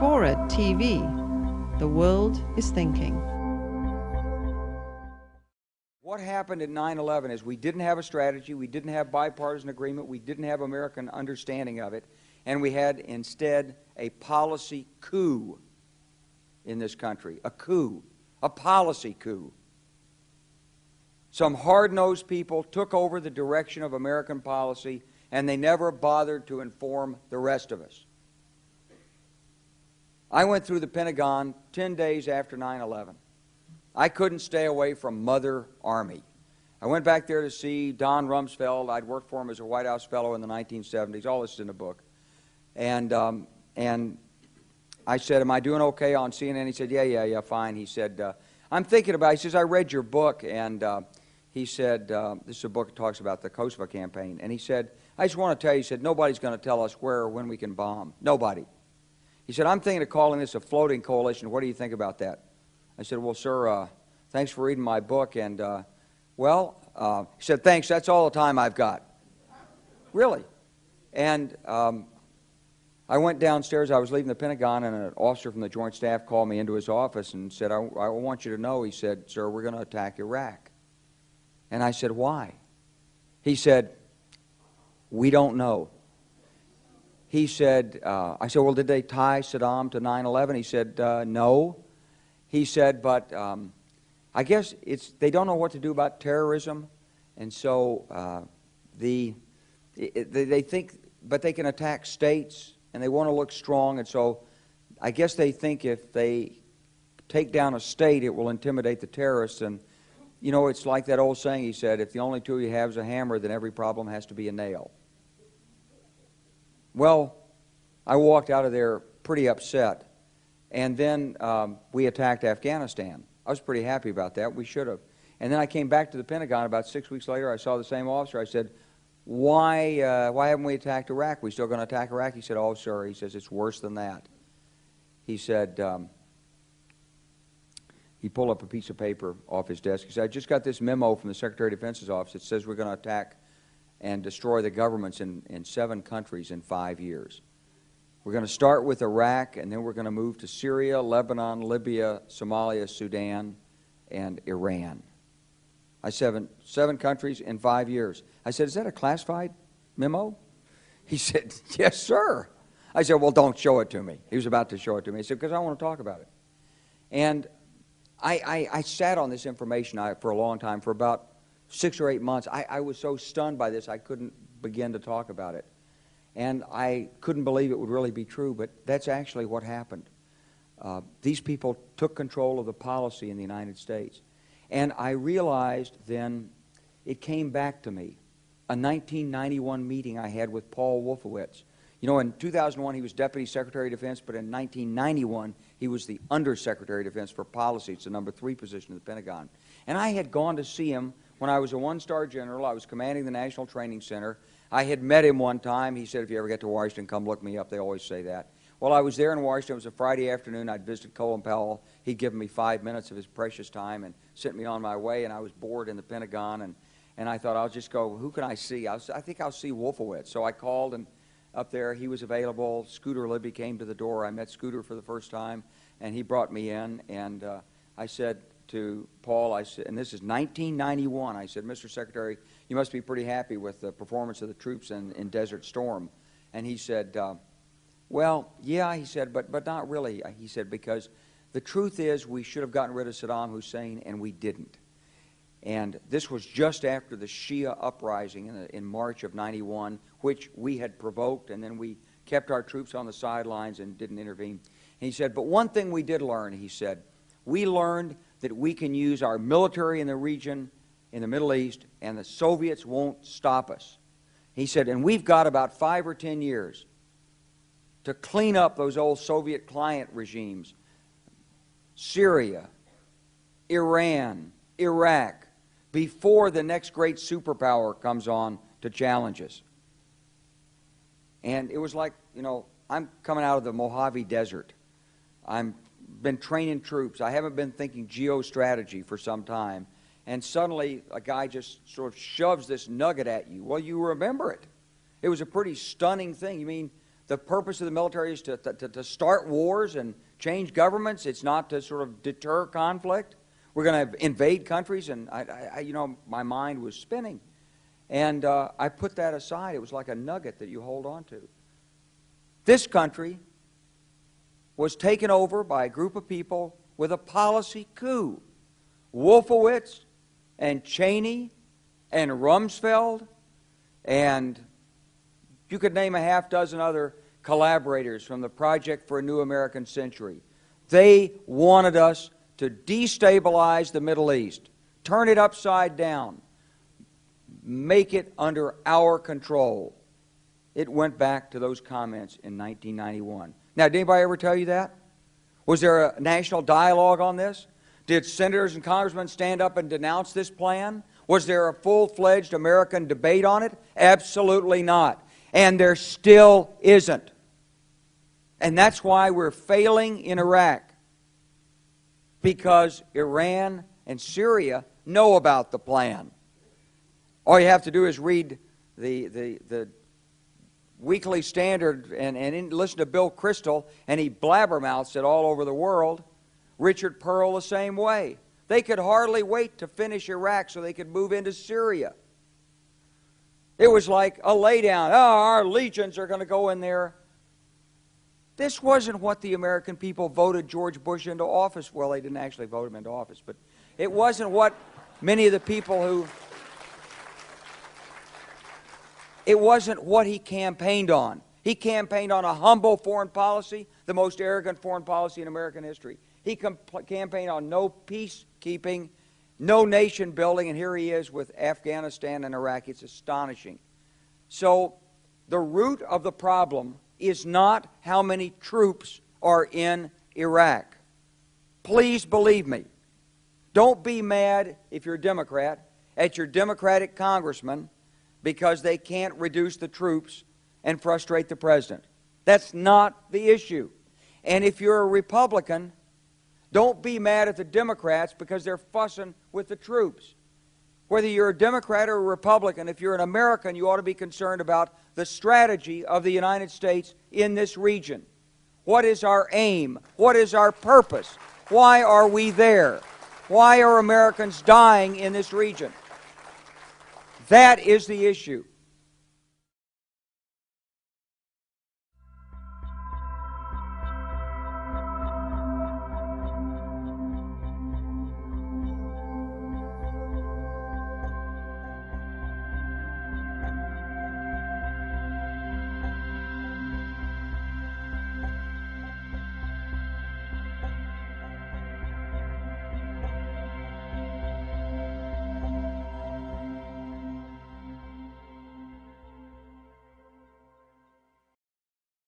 Forward TV. The world is thinking. What happened at 9/11 is we didn't have a strategy, we didn't have bipartisan agreement, we didn't have American understanding of it, and we had instead a policy coup in this country. A coup. A policy coup. Some hard-nosed people took over the direction of American policy, and they never bothered to inform the rest of us. I went through the Pentagon 10 days after 9/11. I couldn't stay away from Mother Army. I went back there to see Don Rumsfeld. I'd worked for him as a White House fellow in the 1970s. All this is in the book. And I said, am I doing okay on CNN? He said, yeah, fine. He said, I'm thinking about it. He says, I read your book, and he said, this is a book that talks about the Kosovo campaign. And he said, I just want to tell you, he said, nobody's going to tell us where or when we can bomb. Nobody. He said, I'm thinking of calling this a floating coalition. What do you think about that? I said, well, sir, thanks for reading my book. And, he said, thanks, that's all the time I've got. Really. And I went downstairs. I was leaving the Pentagon, and an officer from the Joint Staff called me into his office and said, I want you to know, he said, sir, we're going to attack Iraq. And I said, why? He said, we don't know. He said, I said, well, did they tie Saddam to 9/11? He said, no. He said, but I guess they don't know what to do about terrorism, and so they think, but they can attack states, and they want to look strong, and so I guess they think if they take down a state, it will intimidate the terrorists. And you know, it's like that old saying, he said, if the only tool you have is a hammer, then every problem has to be a nail. Well, I walked out of there pretty upset, and then we attacked Afghanistan. I was pretty happy about that. We should have. And then I came back to the Pentagon about 6 weeks later. I saw the same officer. I said, why haven't we attacked Iraq? We still going to attack Iraq? He said, oh, sir. He says, it's worse than that. He said, he pulled up a piece of paper off his desk. He said, I just got this memo from the Secretary of Defense's office. It says we're going to attack and destroy the governments in 7 countries in 5 years. We're going to start with Iraq, and then we're going to move to Syria, Lebanon, Libya, Somalia, Sudan, and Iran. I said, 7 countries in 5 years. I said, is that a classified memo? He said, yes, sir. I said, well, don't show it to me. He was about to show it to me. He said, because I want to talk about it. And I sat on this information for a long time, for about 6 or 8 months. I was so stunned by this, I couldn't begin to talk about it. And I couldn't believe it would really be true, but that's actually what happened. These people took control of the policy in the United States. And I realized then, it came back to me, a 1991 meeting I had with Paul Wolfowitz. You know, in 2001 he was Deputy Secretary of Defense, but in 1991 he was the Undersecretary of Defense for Policy. It's the number 3 position in the Pentagon. And I had gone to see him when I was a 1-star general. I was commanding the National Training Center. I had met him one time. He said, if you ever get to Washington, come look me up. They always say that. Well, I was there in Washington. It was a Friday afternoon. I'd visited Colin Powell. He'd given me 5 minutes of his precious time and sent me on my way, and I was bored in the Pentagon, and I thought, I'll just go, who can I see? I think I'll see Wolfowitz. So I called, and up there, he was available. Scooter Libby came to the door. I met Scooter for the first time, and he brought me in, and I said to Paul, I said, and this is 1991, I said, Mr. Secretary, you must be pretty happy with the performance of the troops in Desert Storm. And he said, well, yeah, he said, but not really. He said, because the truth is we should have gotten rid of Saddam Hussein, and we didn't. And this was just after the Shia uprising in March of 91, which we had provoked, and then we kept our troops on the sidelines and didn't intervene. And he said, but one thing we did learn, he said, we learned that we can use our military in the region, in the Middle East, and the Soviets won't stop us. He said, and we've got about 5 or 10 years to clean up those old Soviet client regimes, Syria, Iran, Iraq, before the next great superpower comes on to challenge us. And it was like, you know, I'm coming out of the Mojave Desert. I've been training troops. I haven't been thinking geostrategy for some time. And suddenly a guy just sort of shoves this nugget at you. Well, you remember it. It was a pretty stunning thing. You mean the purpose of the military is to start wars and change governments. It's not to sort of deter conflict. We're going to invade countries, and you know, my mind was spinning. And I put that aside. It was like a nugget that you hold on to. This country was taken over by a group of people with a policy coup. Wolfowitz and Cheney and Rumsfeld, and you could name a half dozen other collaborators from the Project for a New American Century. They wanted us to destabilize the Middle East, turn it upside down, make it under our control. It went back to those comments in 1991. Now, did anybody ever tell you that? Was there a national dialogue on this? Did senators and congressmen stand up and denounce this plan? Was there a full-fledged American debate on it? Absolutely not. And there still isn't. And that's why we're failing in Iraq. Because Iran and Syria know about the plan. All you have to do is read the Weekly Standard and listen to Bill Kristol, and he blabbermouths it all over the world. Richard Pearl the same way. They could hardly wait to finish Iraq so they could move into Syria. It was like a laydown. Oh, our legions are going to go in there. This wasn't what the American people voted George Bush into office. Well, they didn't actually vote him into office, but it wasn't what many of the people who... It wasn't what he campaigned on. He campaigned on a humble foreign policy, the most arrogant foreign policy in American history. He campaigned on no peacekeeping, no nation building, and here he is with Afghanistan and Iraq. It's astonishing. So the root of the problem is not how many troops are in Iraq. Please believe me. Don't be mad, if you're a Democrat, at your Democratic congressman because they can't reduce the troops and frustrate the president. That's not the issue. And if you're a Republican, don't be mad at the Democrats because they're fussing with the troops. Whether you're a Democrat or a Republican, if you're an American, you ought to be concerned about the strategy of the United States in this region. What is our aim? What is our purpose? Why are we there? Why are Americans dying in this region? That is the issue.